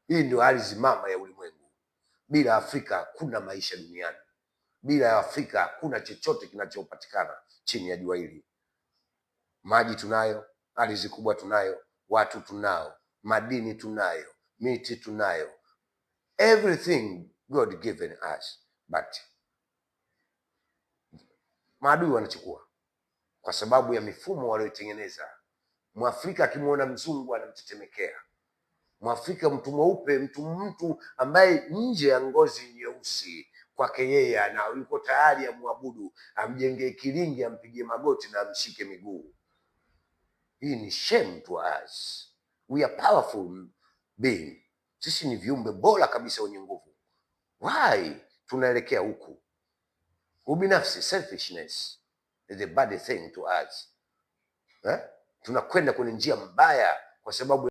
Hii ndio ardhi mama ya ulimwengu. Bila Afrika hakuna maisha duniani. Bila Afrika hakuna chochote kinachopatikana chini ya jua hili. Maji tunayo, ardhi kubwa tunayo, watu tunao, madini tunayo, miti tunayo, everything God given us, but maadui wanachukua kwa sababu ya mifumo walioitengeneza. Mwafrika akimwona mzungu anamtetemekea. Mwafrika, mtu mweupe, mtu ambaye nje ya ngozi nyeusi, kwake yeye yuko tayari amwabudu, amjengee kilingi, ampigie magoti na amshike miguu. Hii ni shame to us. We are powerful being. Sisi ni viumbe bora kabisa wenye nguvu. Why tunaelekea huku? Ubinafsi, selfishness is a bad thing to us. Tunakwenda kwenye njia mbaya kwa sababu